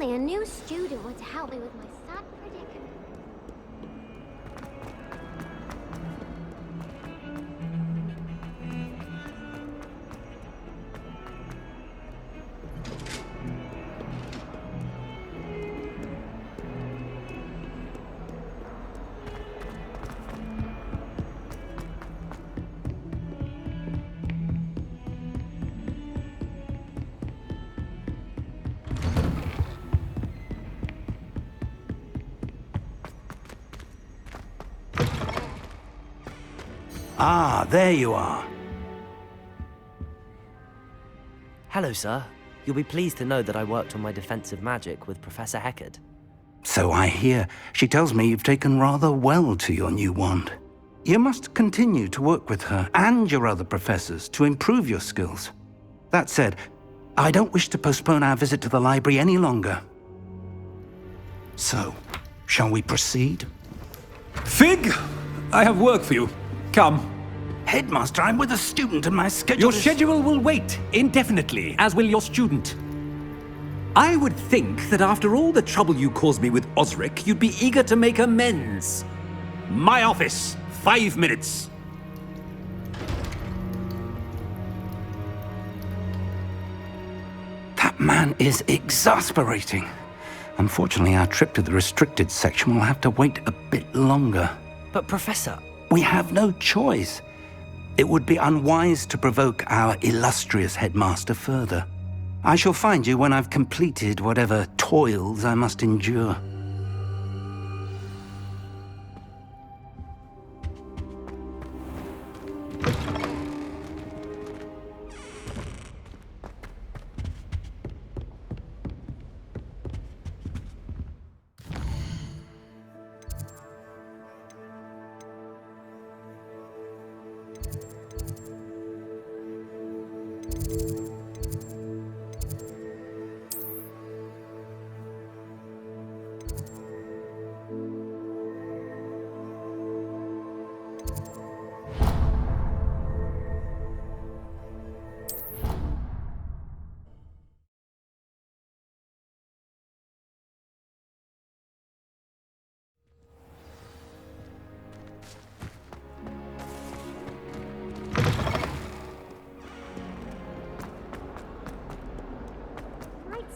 only a new student would help me with my sad predicament. Ah, there you are. Hello, sir. You'll be pleased to know that I worked on my defensive magic with Professor Heckard. So I hear. She tells me you've taken rather well to your new wand. You must continue to work with her and your other professors to improve your skills. That said, I don't wish to postpone our visit to the library any longer. So, shall we proceed? Fig! I have work for you. Come. Headmaster, I'm with a student and my schedule Your is... schedule will wait indefinitely, as will your student. I would think that after all the trouble you caused me with Osric, you'd be eager to make amends. My office, 5 minutes. That man is exasperating. Unfortunately, our trip to the restricted section will have to wait a bit longer. But Professor... We have no choice. It would be unwise to provoke our illustrious headmaster further. I shall find you when I've completed whatever toils I must endure.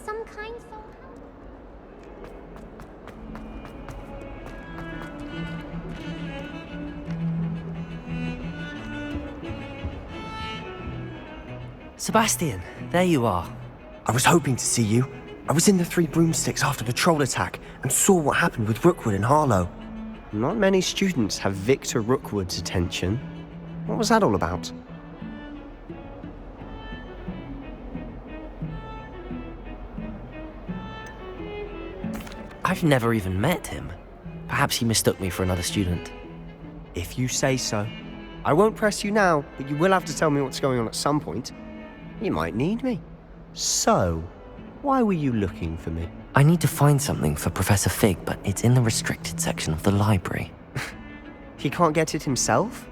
Some kind soul help? Sebastian, there you are. I was hoping to see you. I was in the Three Broomsticks after the troll attack and saw what happened with Rookwood and Harlow. Not many students have Victor Rookwood's attention. What was that all about? I've never even met him. Perhaps he mistook me for another student. If you say so. I won't press you now, but you will have to tell me what's going on at some point. You might need me. So, why were you looking for me? I need to find something for Professor Fig, but it's in the restricted section of the library. He can't get it himself?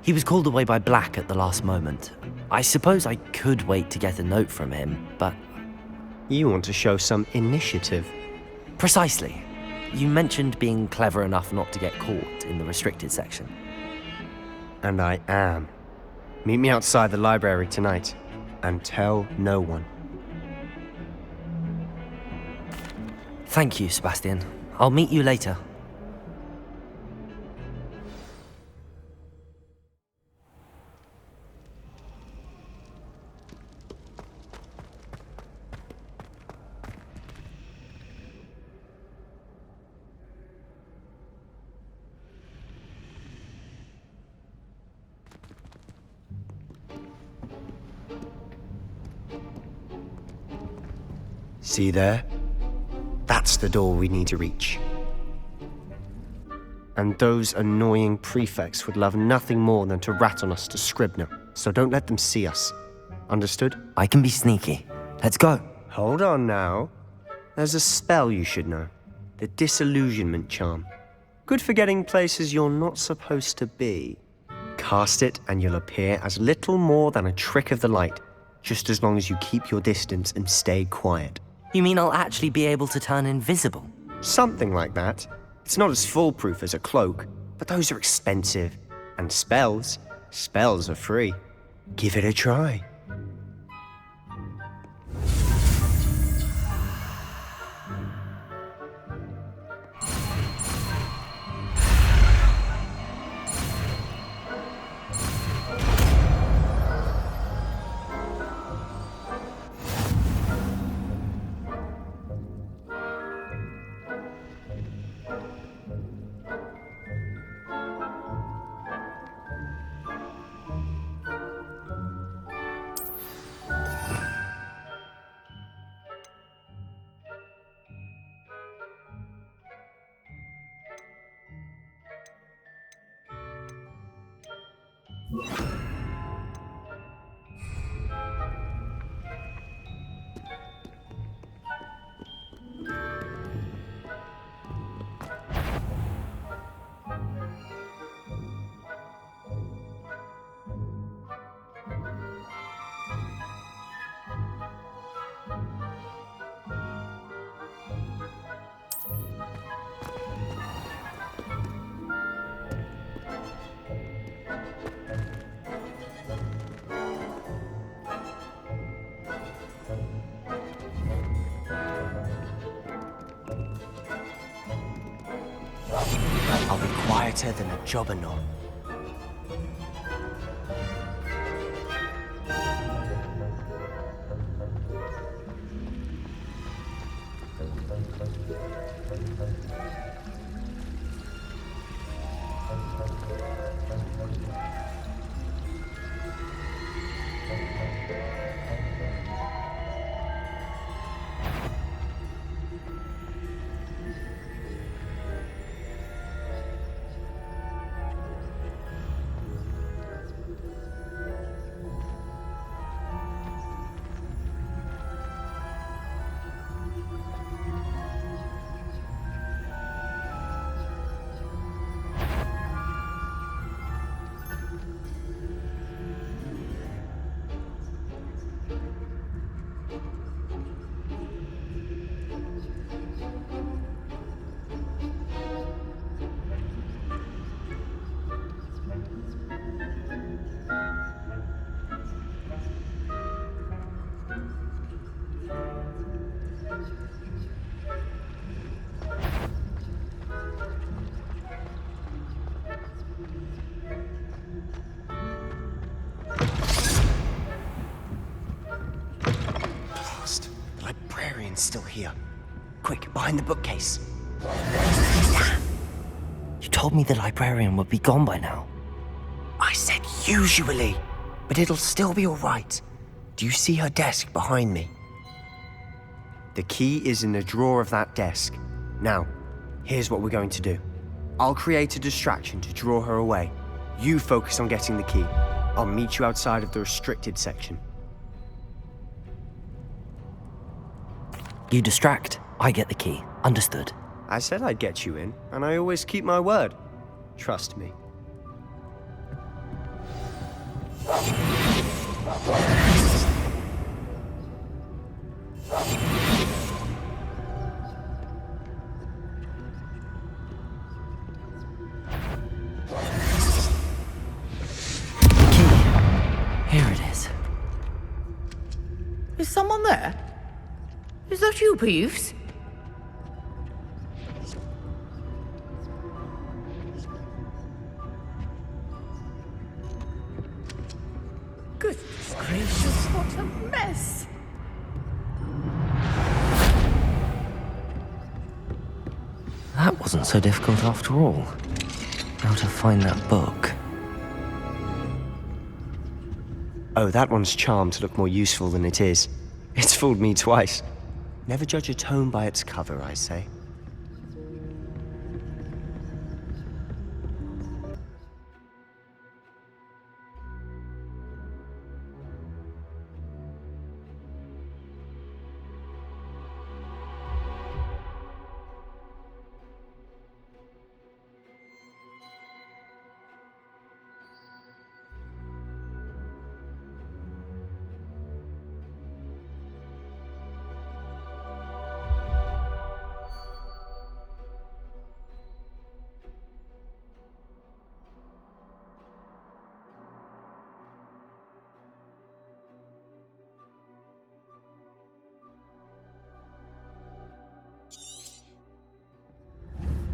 He was called away by Black at the last moment. I suppose I could wait to get a note from him, but... You want to show some initiative. Precisely. You mentioned being clever enough not to get caught in the restricted section. And I am. Meet me outside the library tonight, and tell no one. Thank you, Sebastian. I'll meet you later. See there? That's the door we need to reach. And those annoying prefects would love nothing more than to rat on us to Scribner, so don't let them see us. Understood? I can be sneaky. Let's go. Hold on now. There's a spell you should know. The Disillusionment Charm. Good for getting places you're not supposed to be. Cast it and you'll appear as little more than a trick of the light, just as long as you keep your distance and stay quiet. You mean I'll actually be able to turn invisible? Something like that. It's not as foolproof as a cloak, but those are expensive. And spells are free. Give it a try. I'll be quieter than a jobberknoll. The librarian's still here. Quick, behind the bookcase. You told me the librarian would be gone by now. I said usually, but it'll still be all right. Do you see her desk behind me? The key is in the drawer of that desk. Now, here's what we're going to do. I'll create a distraction to draw her away. You focus on getting the key. I'll meet you outside of the restricted section. You distract, I get the key. Understood. I said I'd get you in, and I always keep my word. Trust me. Here it is. Is someone there? Is that you, Ps5? Goodness gracious, what a mess! That wasn't so difficult after all. How to find that book. Oh, that one's charmed to look more useful than it is. It's fooled me twice. Never judge a tome by its cover, I say.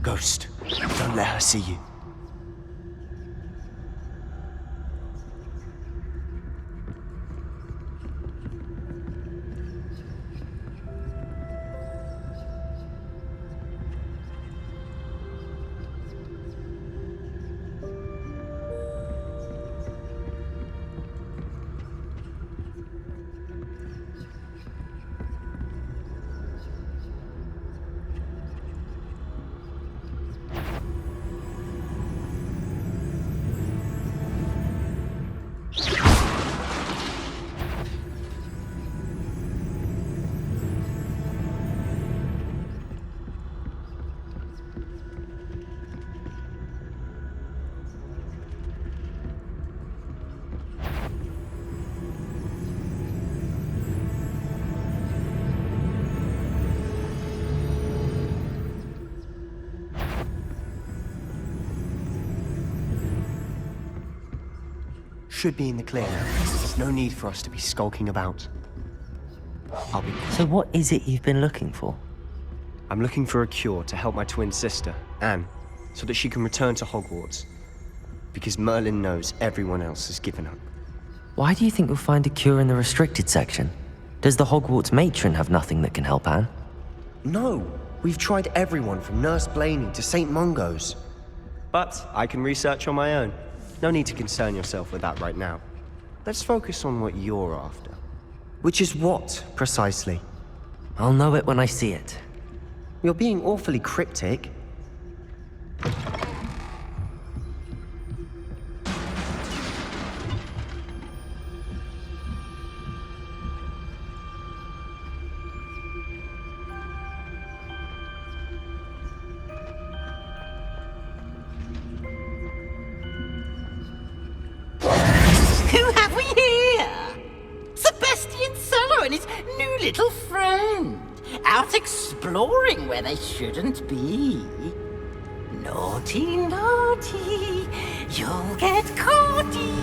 Ghost, don't let her see you. Should be in the clear now. There's no need for us to be skulking about. I'll be quick. So what is it you've been looking for? I'm looking for a cure to help my twin sister, Anne, so that she can return to Hogwarts. Because Merlin knows everyone else has given up. Why do you think you'll find a cure in the restricted section? Does the Hogwarts matron have nothing that can help Anne? No! We've tried everyone from Nurse Blaney to St. Mungo's. But I can research on my own. No need to concern yourself with that right now. Let's focus on what you're after. Which is what, precisely? I'll know it when I see it. You're being awfully cryptic. Who have we here? Sebastian Cello and his new little friend. Out exploring where they shouldn't be. Naughty, naughty, you'll get caughty.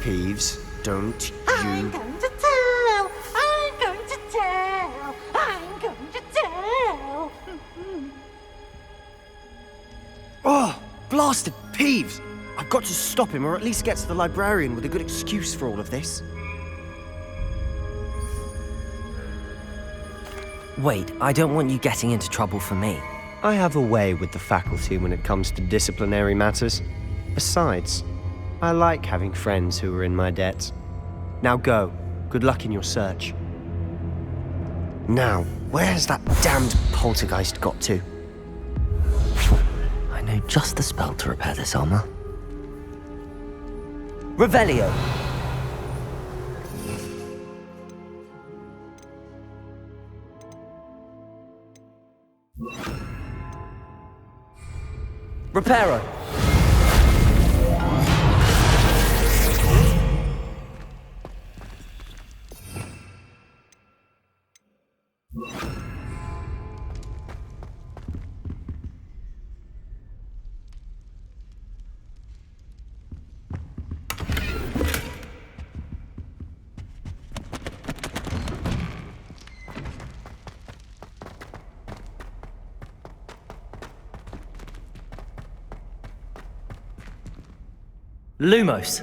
Peeves, don't I'm you... going to tell, I'm going to tell, I'm going to tell. Oh, blasted Peeves! I've got to stop him, or at least get to the librarian with a good excuse for all of this. Wait, I don't want you getting into trouble for me. I have a way with the faculty when it comes to disciplinary matters. Besides, I like having friends who are in my debt. Now go. Good luck in your search. Now, where's that damned poltergeist got to? I know just the spell to repair this armor. Revelio! Reparo! Lumos!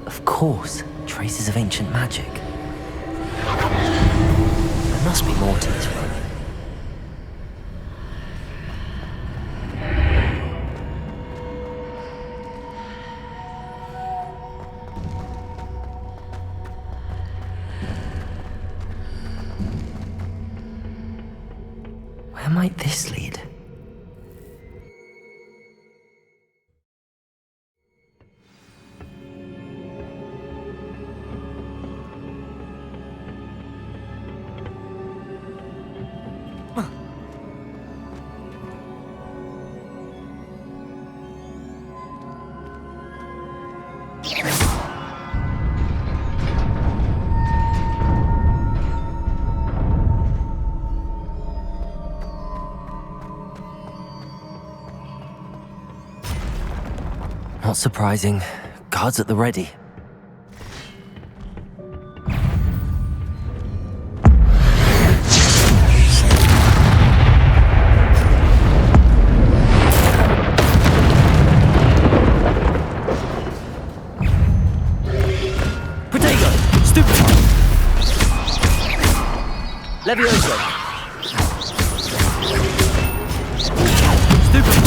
Of course, traces of ancient magic. There must be more to this room. Where might this lead? Not surprising. Guards at the ready. Levioso! Stupid!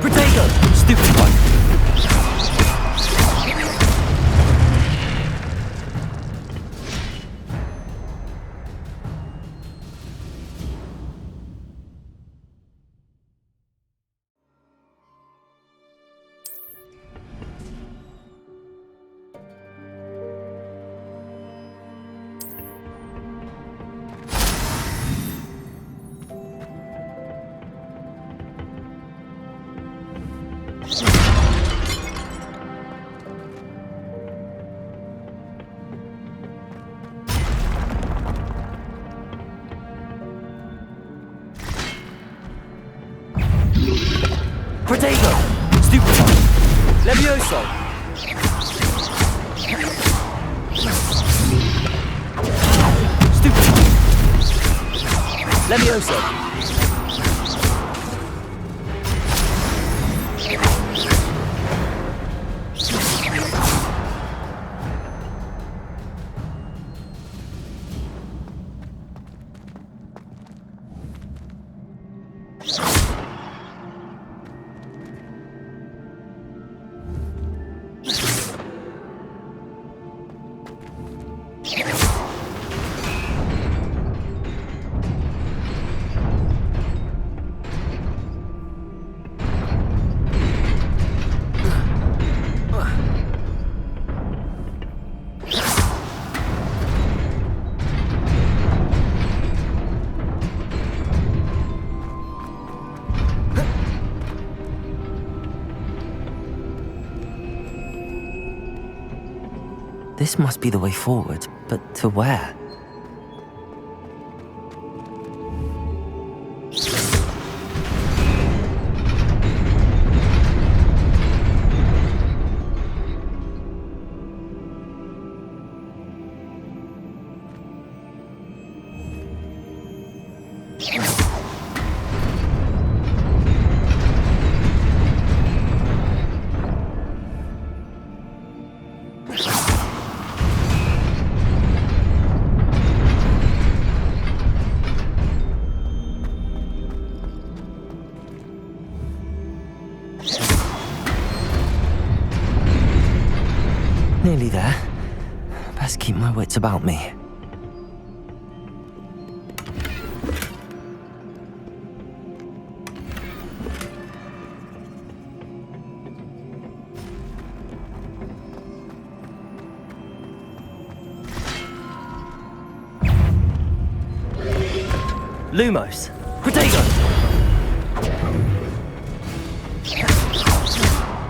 Protego! Stupid one! Protego! Stupid one! Levioso! Stupid one! Levioso! This must be the way forward, but to where? Nearly there. Best keep my wits about me. Lumos! Protego!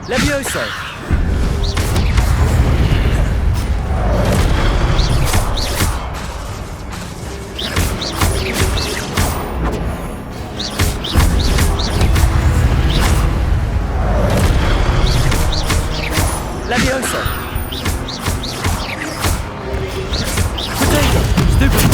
Levioso! Levioso! Protego! Stupid!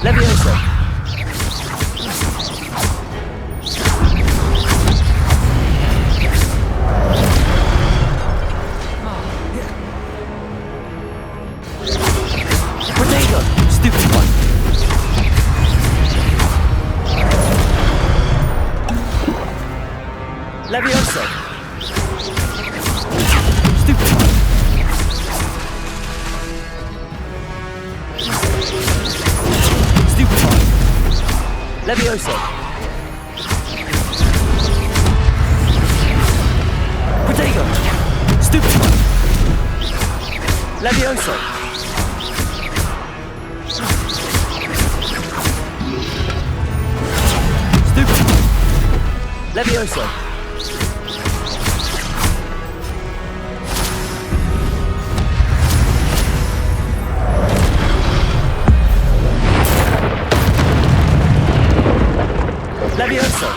Levioso! Protego! Stupid one! Levioso! Stupid one! Stupid one! Levioso! Protego! Stupid one! Levioso! Stupid one! Levioso! Levioso!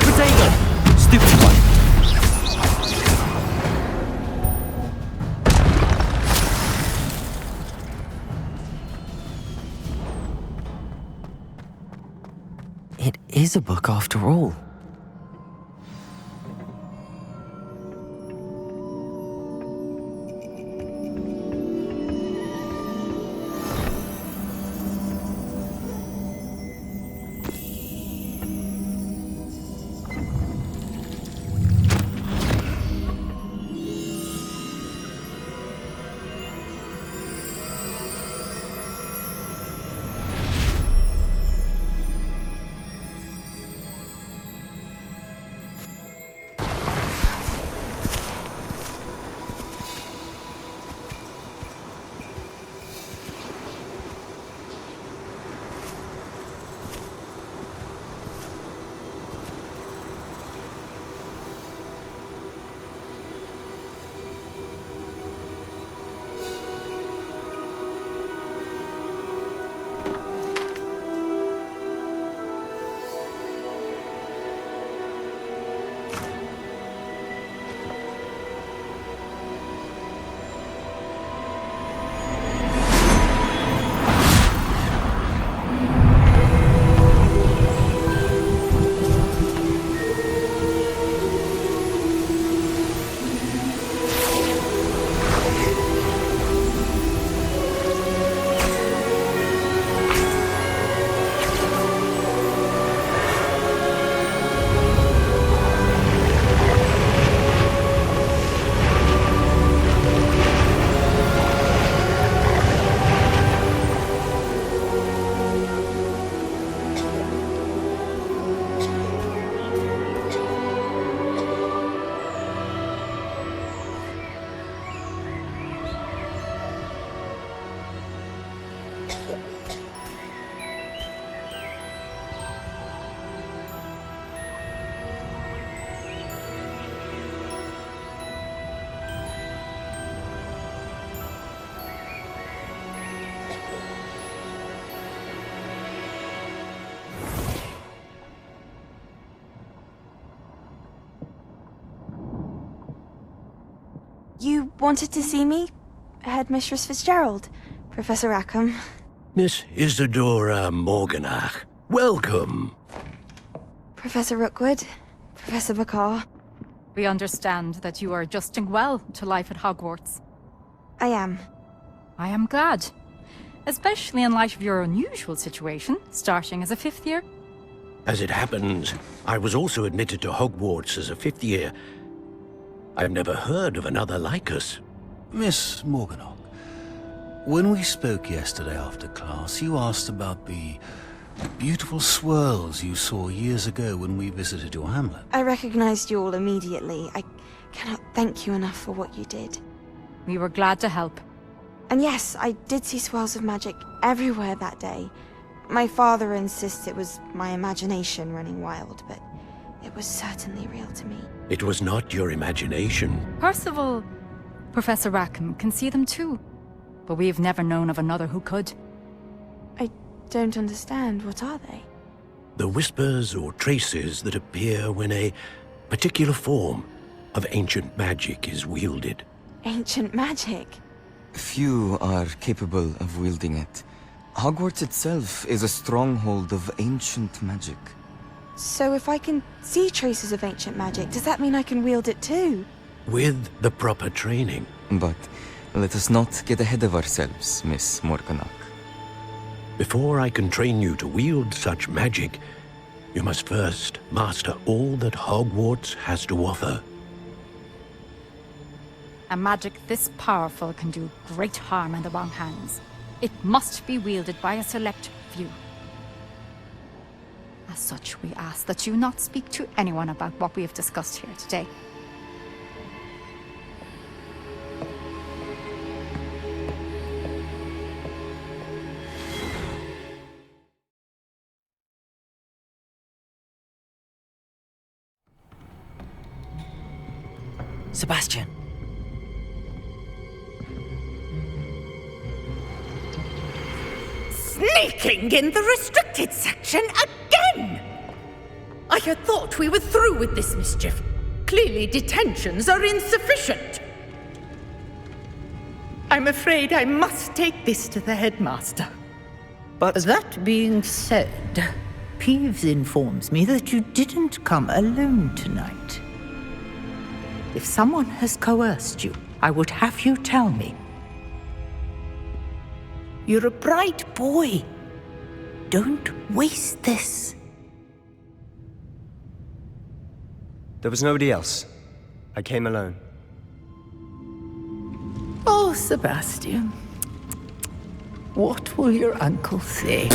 Protego! Stupid one! It is a book after all. You wanted to see me? Headmistress Fitzgerald? Professor Rackham? Miss Isadora Morganach, welcome. Professor Rookwood? Professor Bakar? We understand that you are adjusting well to life at Hogwarts. I am. I am glad. Especially in light of your unusual situation, starting as a fifth year. As it happens, I was also admitted to Hogwarts as a fifth year. I've never heard of another like us. Miss Morganach, when we spoke yesterday after class, you asked about the beautiful swirls you saw years ago when we visited your hamlet. I recognized you all immediately. I cannot thank you enough for what you did. We were glad to help. And yes, I did see swirls of magic everywhere that day. My father insists it was my imagination running wild, but it was certainly real to me. It was not your imagination. Percival, Professor Rackham can see them too. But we've never known of another who could. I don't understand. What are they? The whispers or traces that appear when a particular form of ancient magic is wielded. Ancient magic? Few are capable of wielding it. Hogwarts itself is a stronghold of ancient magic. So if I can see traces of ancient magic, does that mean I can wield it too? With the proper training. But let us not get ahead of ourselves, Miss Morganach. Before I can train you to wield such magic, you must first master all that Hogwarts has to offer. A magic this powerful can do great harm in the wrong hands. It must be wielded by a select few. As such, we ask that you not speak to anyone about what we have discussed here today. Sebastian. Sneaking in the restricted section again! I had thought we were through with this mischief. Clearly detentions are insufficient. I'm afraid I must take this to the headmaster. But that being said, Peeves informs me that you didn't come alone tonight. If someone has coerced you, I would have you tell me. You're a bright boy. Don't waste this. there was nobody else. I came alone. Oh, Sebastian. What will your uncle say?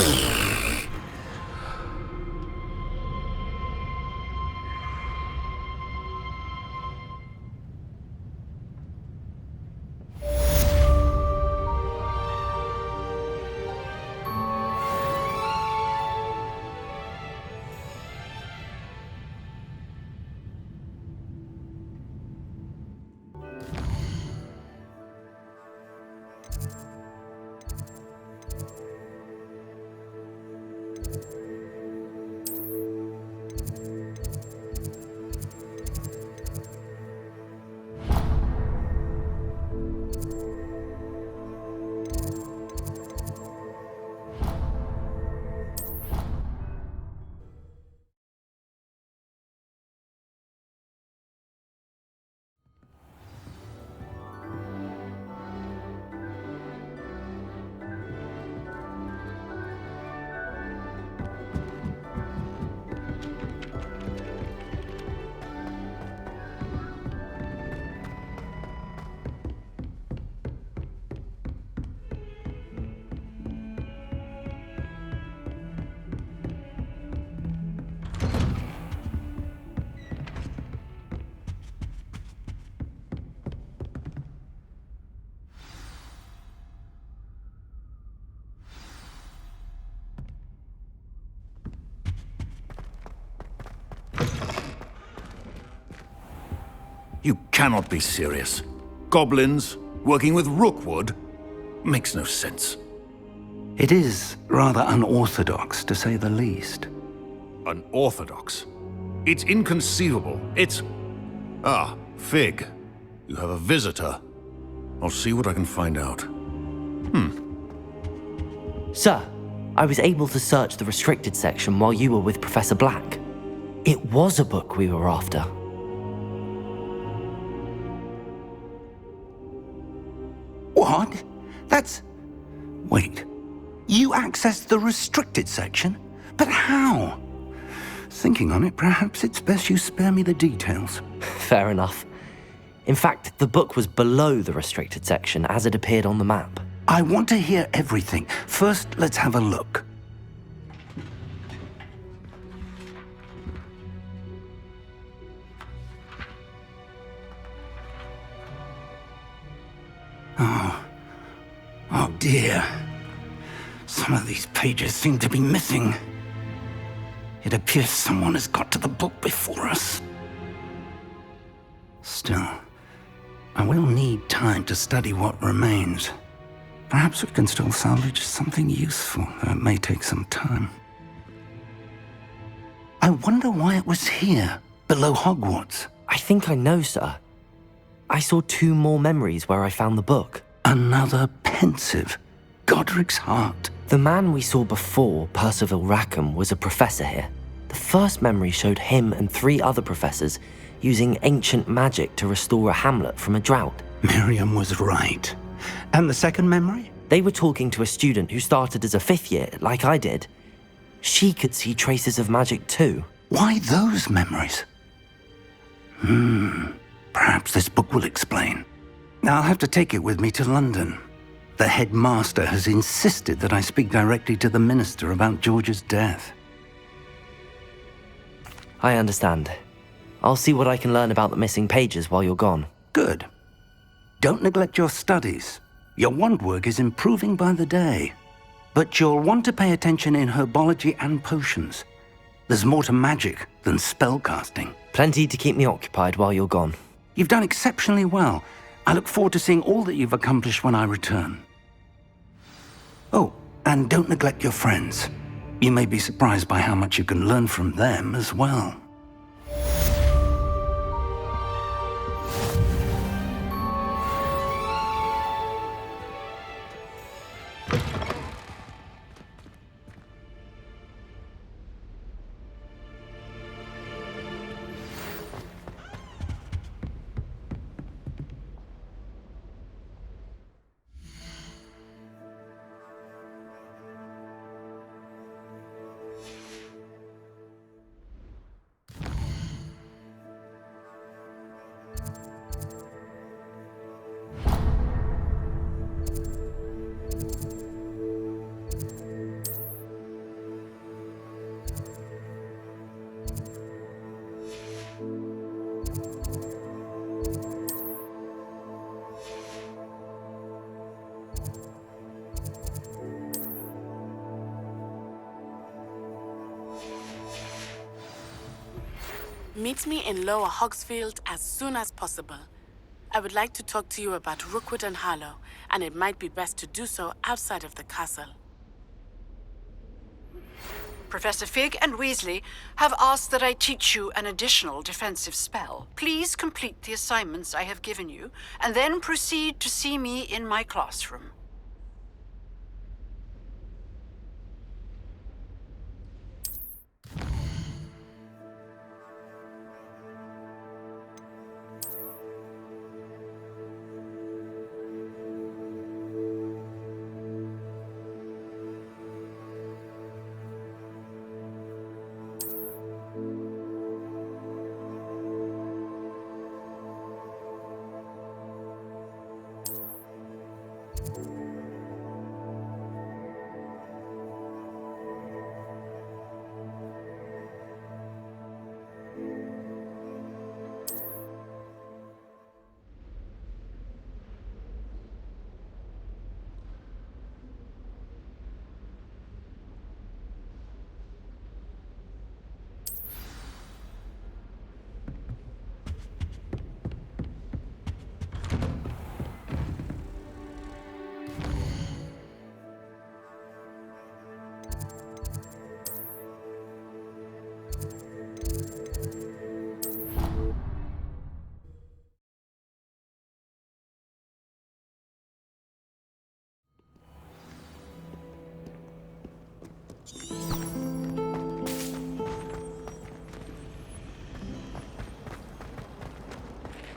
You cannot be serious. Goblins working with Rookwood makes no sense. It is rather unorthodox, to say the least. Unorthodox? It's inconceivable. It's... Ah, Fig. You have a visitor. I'll see what I can find out. Sir, I was able to search the restricted section while you were with Professor Black. It was a book we were after. What? That's... Wait. You accessed the restricted section? But how? Thinking on it, perhaps it's best you spare me the details. Fair enough. In fact, the book was below the restricted section as it appeared on the map. I want to hear everything. First, let's have a look. Oh dear. Some of these pages seem to be missing. It appears someone has got to the book before us. Still, I will need time to study what remains. Perhaps we can still salvage something useful, though it may take some time. I wonder why it was here, below Hogwarts. I think I know, sir. I saw 2 more memories where I found the book. Another pensive. Godric's heart. The man we saw before, Percival Rackham, was a professor here. The first memory showed him and 3 other professors using ancient magic to restore a hamlet from a drought. Miriam was right. And the second memory? They were talking to a student who started as a 5th year, like I did. She could see traces of magic too. Why those memories? Perhaps this book will explain. I'll have to take it with me to London. The headmaster has insisted that I speak directly to the minister about George's death. I understand. I'll see what I can learn about the missing pages while you're gone. Good. Don't neglect your studies. Your wand work is improving by the day. But you'll want to pay attention in herbology and potions. There's more to magic than spellcasting. Plenty to keep me occupied while you're gone. You've done exceptionally well. I look forward to seeing all that you've accomplished when I return. Oh, And don't neglect your friends. You may be surprised by how much you can learn from them as well. Meet me in Lower Hogsfield as soon as possible. I would like to talk to you about Rookwood and Harlow, and it might be best to do so outside of the castle. Professor Fig and Weasley have asked that I teach you an additional defensive spell. Please complete the assignments I have given you, and then proceed to see me in my classroom.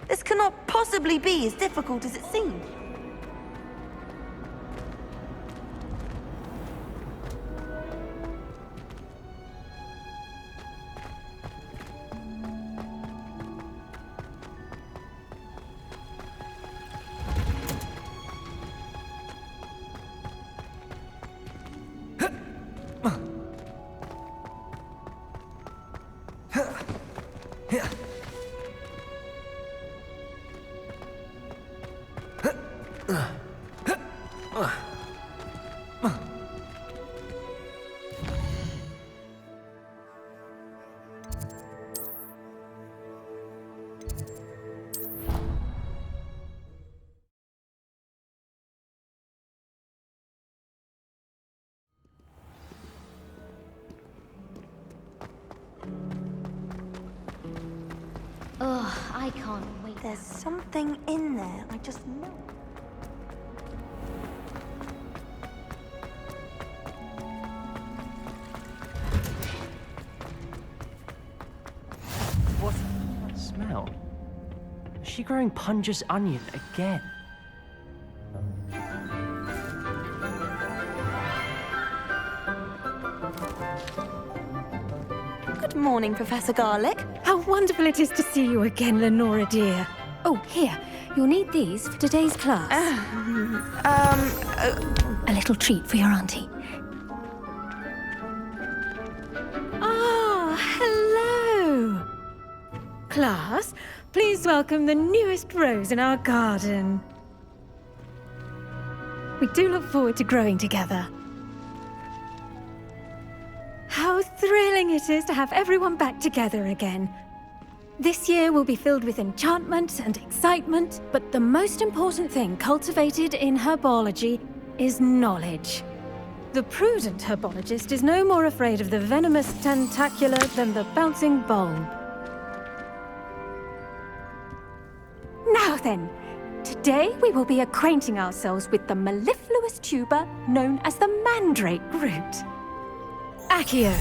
This cannot possibly be as difficult as it seems. Ugh, I can't wait. There's something in there, I just know. What's that smell? Is she growing Punja's onion again? Good morning, Professor Garlick. How wonderful it is to see you again, Lenora dear. Oh, here, you'll need these for today's class. A little treat for your auntie. Ah, hello. Class, please welcome the newest rose in our garden. We do look forward to growing together. How thrilling it is to have everyone back together again. This year will be filled with enchantment and excitement, but the most important thing cultivated in herbology is knowledge. The prudent herbologist is no more afraid of the venomous tentacula than the bouncing bulb. Now then, today we will be acquainting ourselves with the mellifluous tuber known as the mandrake root. Accio.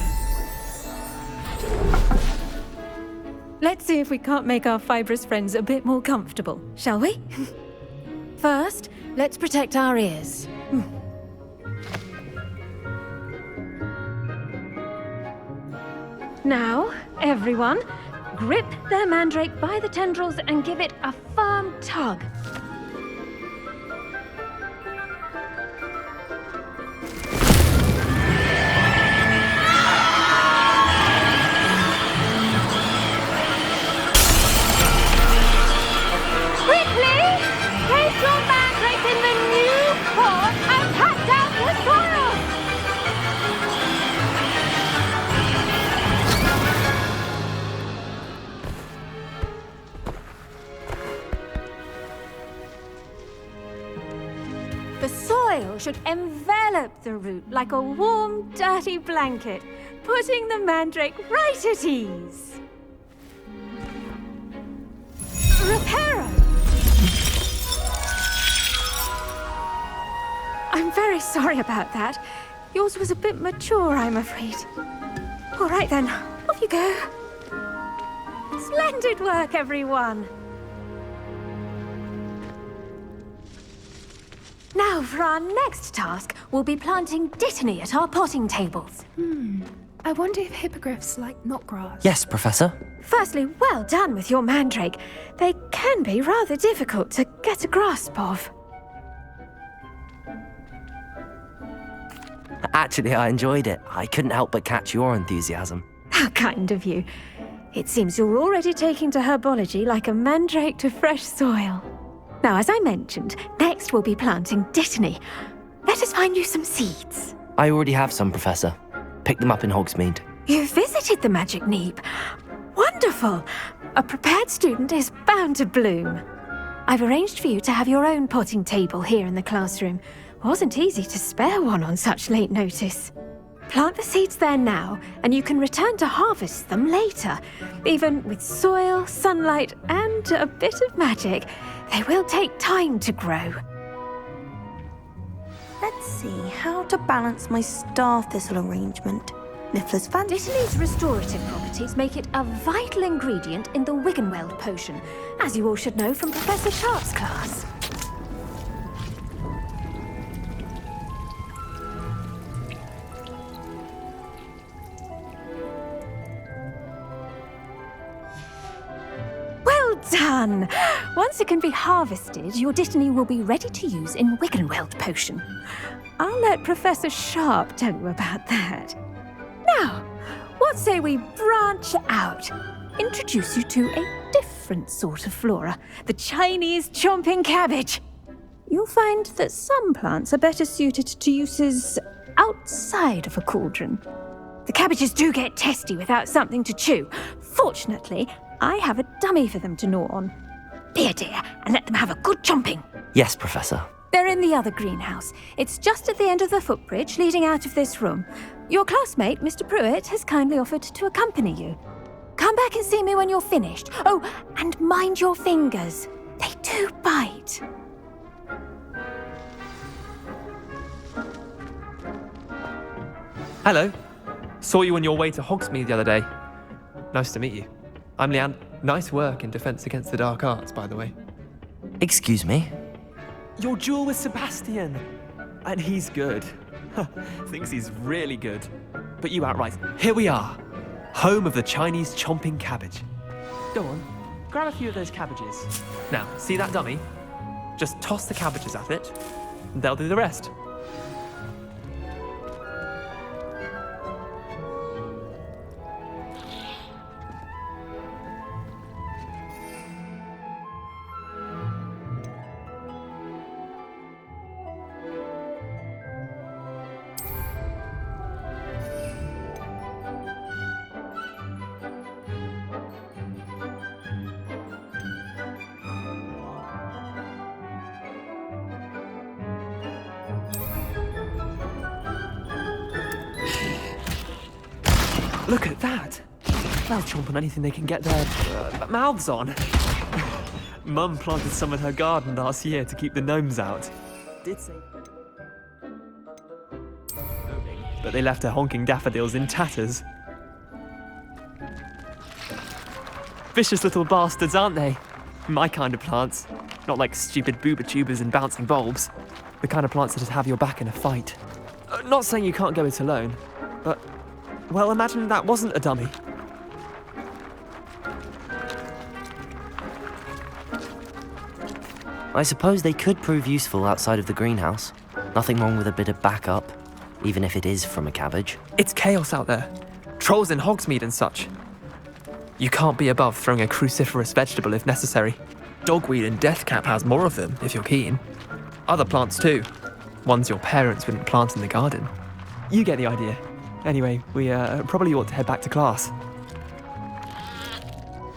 Let's see if we can't make our fibrous friends a bit more comfortable, shall we? First, let's protect our ears. Now, everyone, grip their mandrake by the tendrils and give it a firm tug. Quickly, place your mandrake in the new pot and pat down the soil. The soil should envelop the root like a warm, dirty blanket, putting the mandrake right at ease. Reparo! I'm very sorry about that. Yours was a bit mature, I'm afraid. All right then, off you go. Splendid work, everyone. Now, for our next task, we'll be planting dittany at our potting tables. I wonder if hippogriffs like knotgrass. Yes, Professor. Firstly, well done with your mandrake. They can be rather difficult to get a grasp of. Actually, I enjoyed it. I couldn't help but catch your enthusiasm. How kind of you. It seems you're already taking to herbology like a mandrake to fresh soil. Now, as I mentioned, next we'll be planting dittany. Let us find you some seeds. I already have some, Professor. Picked them up in Hogsmeade. You visited the Magic Neep. Wonderful! A prepared student is bound to bloom. I've arranged for you to have your own potting table here in the classroom. Wasn't easy to spare one on such late notice. Plant the seeds there now, and you can return to harvest them later. Even with soil, sunlight, and a bit of magic, they will take time to grow. Let's see how to balance my star thistle arrangement. Niffler's fancy. Dittany's restorative properties make it a vital ingredient in the Wiggenweld potion, as you all should know from Professor Sharp's class. Well done! Once it can be harvested, your dittany will be ready to use in Wiggenweld potion. I'll let Professor Sharp tell you about that. Now, what say we branch out? Introduce you to a different sort of flora, the Chinese chomping cabbage. You'll find that some plants are better suited to uses outside of a cauldron. The cabbages do get testy without something to chew. Fortunately, I have a dummy for them to gnaw on. Be a dear and let them have a good chomping. Yes, Professor. They're in the other greenhouse. It's just at the end of the footbridge leading out of this room. Your classmate, Mr. Pruitt, has kindly offered to accompany you. Come back and see me when you're finished. Oh, and mind your fingers. They do bite. Hello. Saw you on your way to Hogsmeade the other day. Nice to meet you. I'm Leanne. Nice work in Defense Against the Dark Arts, by the way. Excuse me? Your duel with Sebastian. And he's good. Thinks he's really good. But you outright. Here we are. Home of the Chinese chomping cabbage. Go on. Grab a few of those cabbages. Now, see that dummy? Just toss the cabbages at it, and they'll do the rest. Look at that. They'll chomp on anything they can get their mouths on. Mum planted some in her garden last year to keep the gnomes out. Did say... But they left her honking daffodils in tatters. Vicious little bastards, aren't they? My kind of plants. Not like stupid booba tubers and bouncing bulbs. The kind of plants that'd have your back in a fight. Not saying you can't go it alone, but... Well, imagine that wasn't a dummy. I suppose they could prove useful outside of the greenhouse. Nothing wrong with a bit of backup, even if it is from a cabbage. It's chaos out there. Trolls in Hogsmeade and such. You can't be above throwing a cruciferous vegetable if necessary. Dogweed and deathcap has more of them, if you're keen. Other plants too. Ones your parents wouldn't plant in the garden. You get the idea. Anyway, we probably ought to head back to class.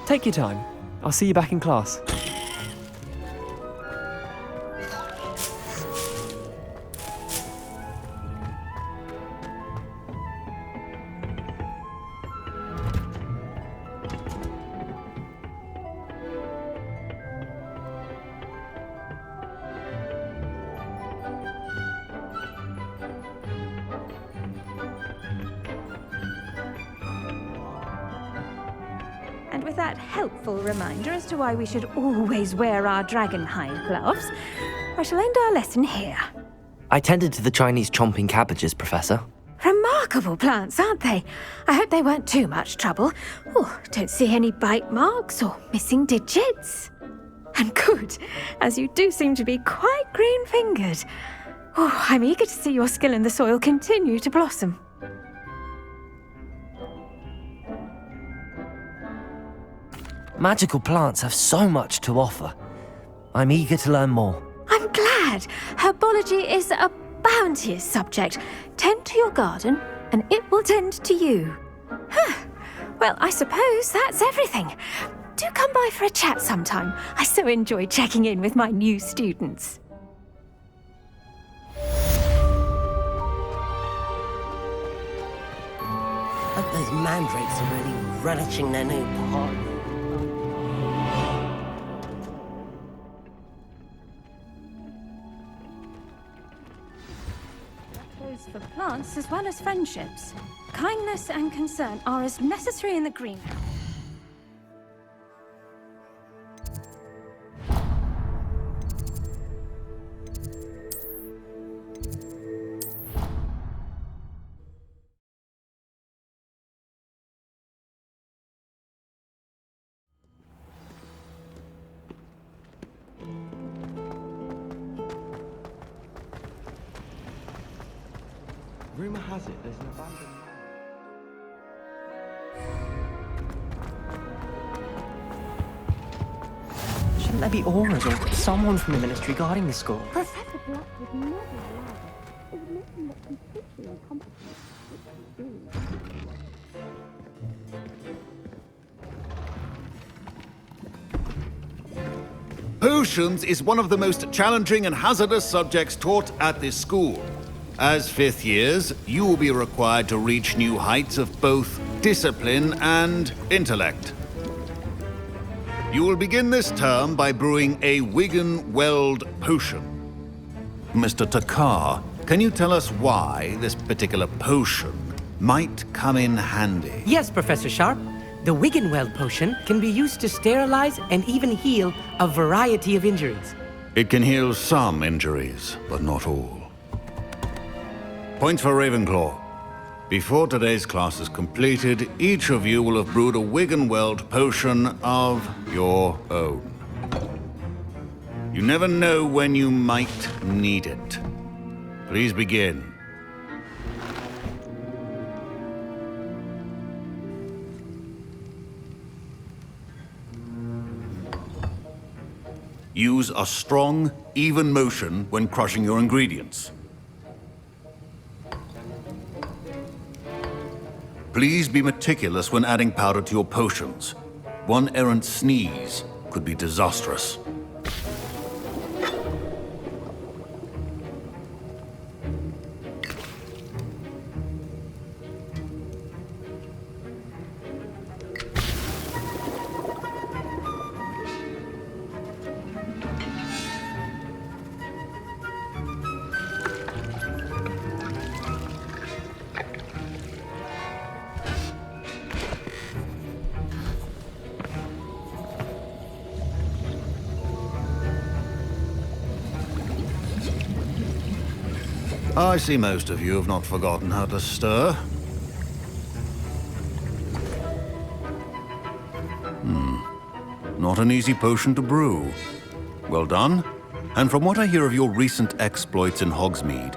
Take your time. I'll see you back in class. And with that helpful reminder as to why we should always wear our dragon hide gloves, I shall end our lesson here. I tended to the Chinese chomping cabbages, Professor. Remarkable plants, aren't they? I hope they weren't too much trouble. Oh, don't see any bite marks or missing digits. And good, as you do seem to be quite green-fingered. Oh, I'm eager to see your skill in the soil continue to blossom. Magical plants have so much to offer. I'm eager to learn more. I'm glad. Herbology is a bounteous subject. Tend to your garden, and it will tend to you. Well, I suppose that's everything. Do come by for a chat sometime. I so enjoy checking in with my new students. Hope those mandrakes are really relishing their new pot. For plants as well as friendships. Kindness and concern are as necessary in the greenhouse. Rumour has it there's an abandoned... Shouldn't there be auras or someone from the ministry guarding the school? Professor Black would never allow this. It would make him look completely incompetent. Potions is one of the most challenging and hazardous subjects taught at this school. As fifth years, you will be required to reach new heights of both discipline and intellect. You will begin this term by brewing a Wiggenweld potion. Mr. Takar, can you tell us why this particular potion might come in handy? Yes, Professor Sharp. The Wiggenweld potion can be used to sterilize and even heal a variety of injuries. It can heal some injuries, but not all. Points for Ravenclaw. Before today's class is completed, each of you will have brewed a Wiggenweld potion of your own. You never know when you might need it. Please begin. Use a strong, even motion when crushing your ingredients. Please be meticulous when adding powder to your potions. One errant sneeze could be disastrous. I see most of you have not forgotten how to stir. Not an easy potion to brew. Well done. And from what I hear of your recent exploits in Hogsmeade,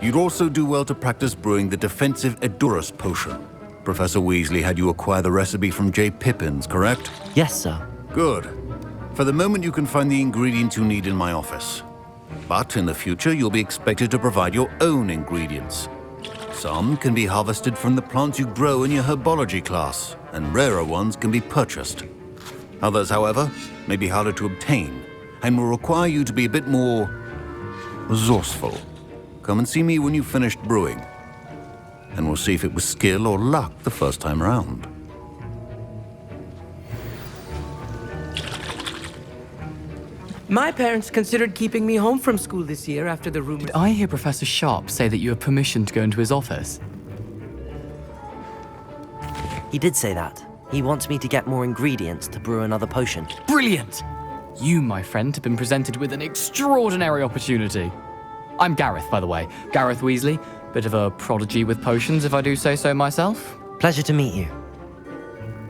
you'd also do well to practice brewing the defensive Edurus potion. Professor Weasley had you acquire the recipe from J. Pippin's, correct? Yes, sir. Good. For the moment, you can find the ingredients you need in my office. But in the future, you'll be expected to provide your own ingredients. Some can be harvested from the plants you grow in your herbology class, and rarer ones can be purchased. Others, however, may be harder to obtain, and will require you to be a bit more resourceful. Come and see me when you've finished brewing, and we'll see if it was skill or luck the first time around. My parents considered keeping me home from school this year after the rumor. Did I hear Professor Sharp say that you have permission to go into his office? He did say that. He wants me to get more ingredients to brew another potion. Brilliant! You, my friend, have been presented with an extraordinary opportunity. I'm Gareth, by the way. Gareth Weasley. Bit of a prodigy with potions, if I do say so myself. Pleasure to meet you.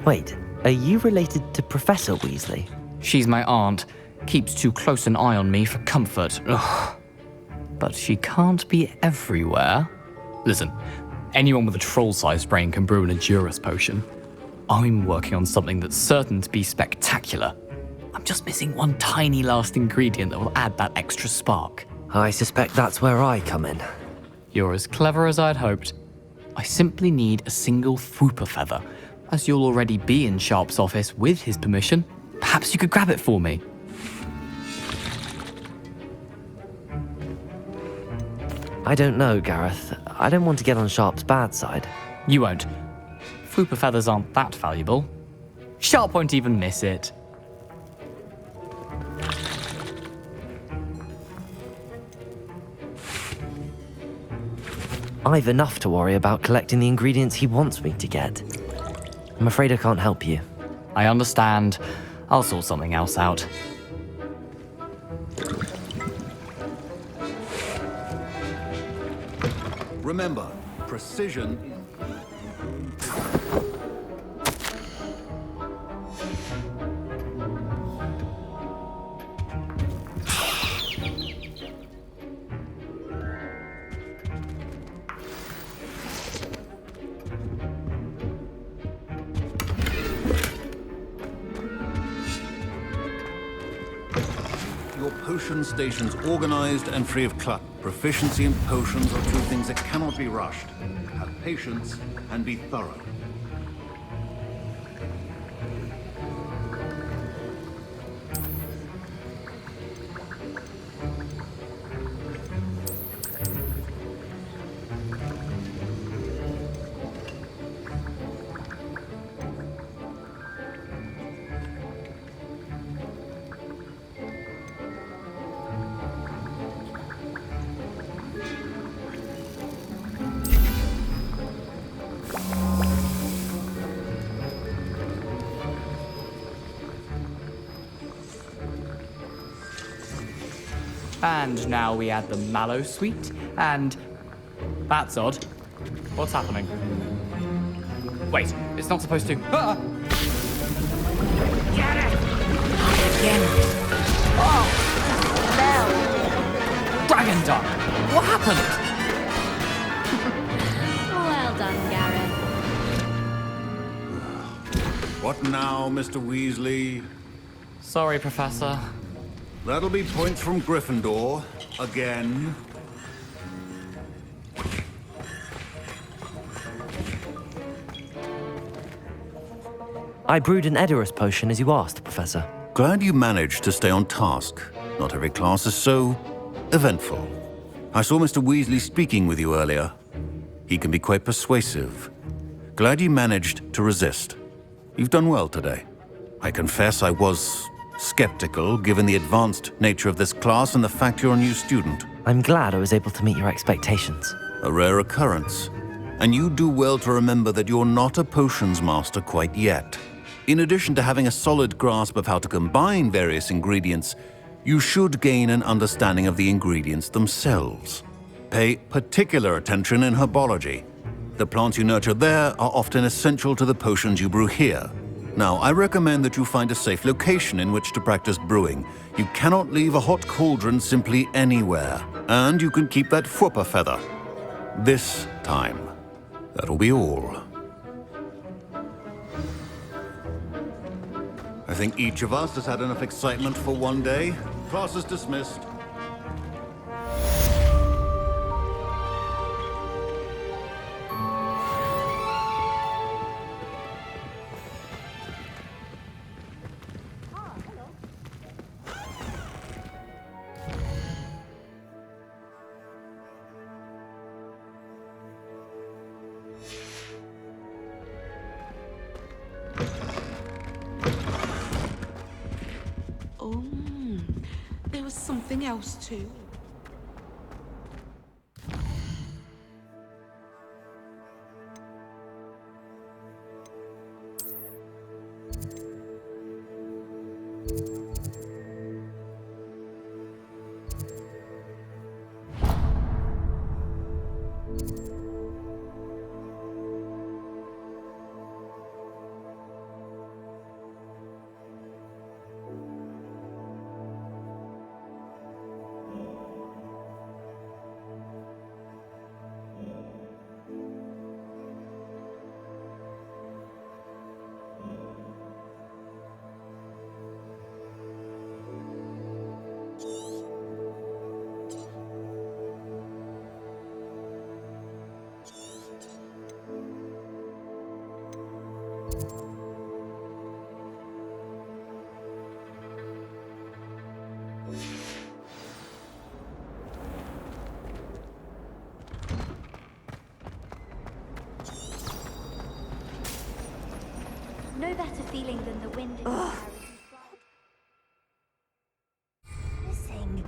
Wait, are you related to Professor Weasley? She's my aunt. Keeps too close an eye on me for comfort. Ugh. But she can't be everywhere. Listen, anyone with a troll-sized brain can brew an Edurus potion. I'm working on something that's certain to be spectacular. I'm just missing one tiny last ingredient that will add that extra spark. I suspect that's where I come in. You're as clever as I'd hoped. I simply need a single Fwooper feather. As you'll already be in Sharp's office with his permission, perhaps you could grab it for me. I don't know, Gareth. I don't want to get on Sharp's bad side. You won't. Fwooper feathers aren't that valuable. Sharp won't even miss it. I've enough to worry about collecting the ingredients he wants me to get. I'm afraid I can't help you. I understand. I'll sort something else out. Remember, precision. Your potion station's organized and free of clutter. Proficiency in potions are two things that cannot be rushed. Have patience and be thorough. And now we add the mallow sweet, and... That's odd. What's happening? Wait, it's not supposed to... Ah! Get it! Again! Oh! No! Dragon Duck! What happened? Well done, Gareth. What now, Mr. Weasley? Sorry, Professor. That'll be points from Gryffindor. Again. I brewed an Edurus potion as you asked, Professor. Glad you managed to stay on task. Not every class is so eventful. I saw Mr. Weasley speaking with you earlier. He can be quite persuasive. Glad you managed to resist. You've done well today. I confess I was skeptical, given the advanced nature of this class and the fact you're a new student. I'm glad I was able to meet your expectations. A rare occurrence. And you do well to remember that you're not a potions master quite yet. In addition to having a solid grasp of how to combine various ingredients, you should gain an understanding of the ingredients themselves. Pay particular attention in herbology. The plants you nurture there are often essential to the potions you brew here. Now, I recommend that you find a safe location in which to practice brewing. You cannot leave a hot cauldron simply anywhere. And you can keep that Fwooper feather. This time. That'll be all. I think each of us has had enough excitement for one day. Class is dismissed. Oh, there was something else too. No better feeling than the wind in missing.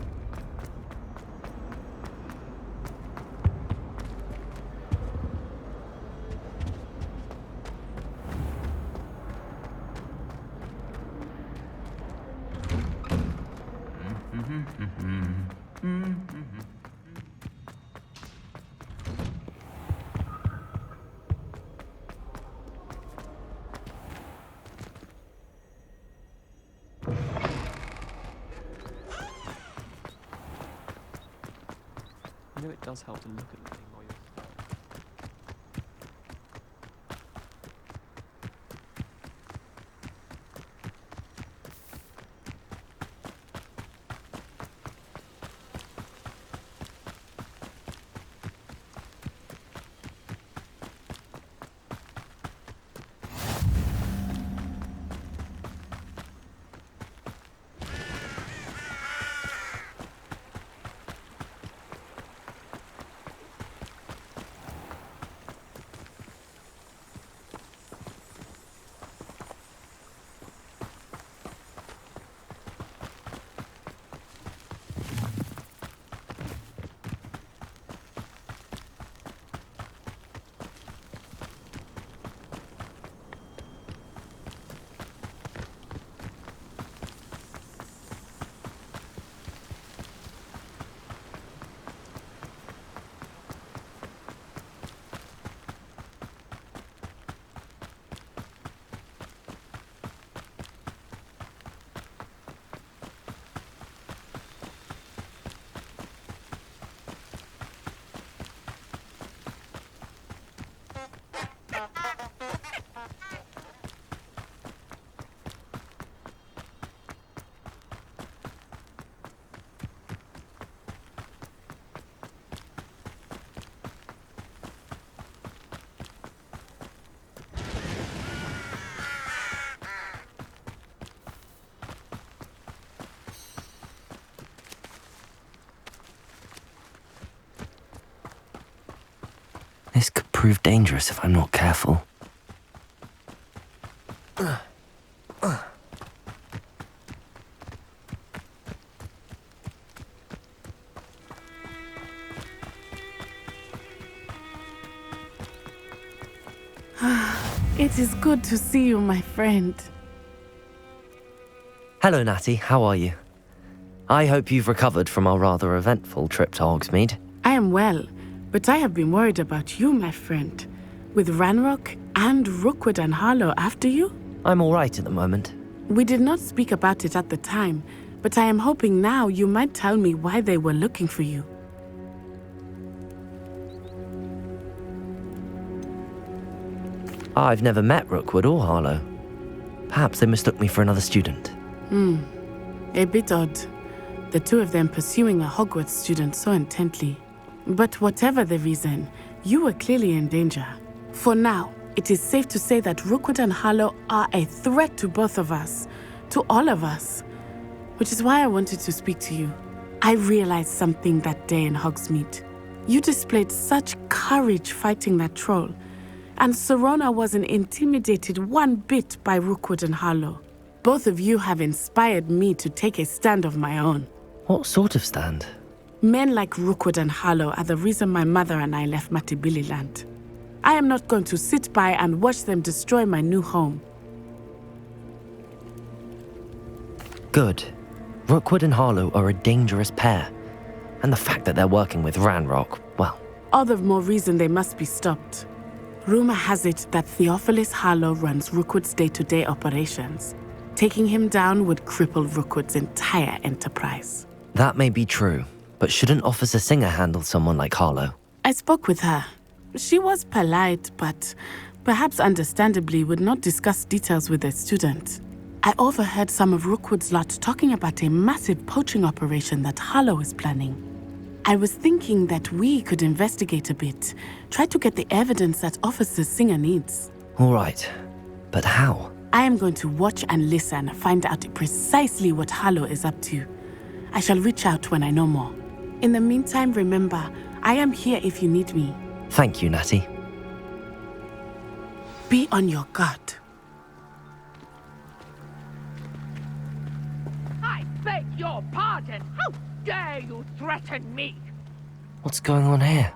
You know, it does help to look at the thing while you're... This could prove dangerous if I'm not careful. It is good to see you, my friend. Hello, Natty. How are you? I hope you've recovered from our rather eventful trip to Hogsmeade. I am well, but I have been worried about you, my friend. With Ranrock and Rookwood and Harlow after you? I'm all right at the moment. We did not speak about it at the time, but I am hoping now you might tell me why they were looking for you. I've never met Rookwood or Harlow. Perhaps they mistook me for another student. A bit odd. The two of them pursuing a Hogwarts student so intently. But whatever the reason, you were clearly in danger. For now, it is safe to say that Rookwood and Harlow are a threat to both of us, to all of us. Which is why I wanted to speak to you. I realized something that day in Hogsmeade. You displayed such courage fighting that troll, and Serona wasn't intimidated one bit by Rookwood and Harlow. Both of you have inspired me to take a stand of my own. What sort of stand? Men like Rookwood and Harlow are the reason my mother and I left Matabeleland. I am not going to sit by and watch them destroy my new home. Good. Rookwood and Harlow are a dangerous pair. And the fact that they're working with Ranrock, well... All the more reason they must be stopped. Rumor has it that Theophilus Harlow runs Rookwood's day-to-day operations. Taking him down would cripple Rookwood's entire enterprise. That may be true, but shouldn't Officer Singer handle someone like Harlow? I spoke with her. She was polite, but perhaps understandably would not discuss details with a student. I overheard some of Rookwood's lot talking about a massive poaching operation that Harlow is planning. I was thinking that we could investigate a bit, try to get the evidence that Officer Singer needs. All right, but how? I am going to watch and listen, find out precisely what Harlow is up to. I shall reach out when I know more. In the meantime, remember, I am here if you need me. Thank you, Natty. Be on your guard. I beg your pardon! How dare you threaten me? What's going on here?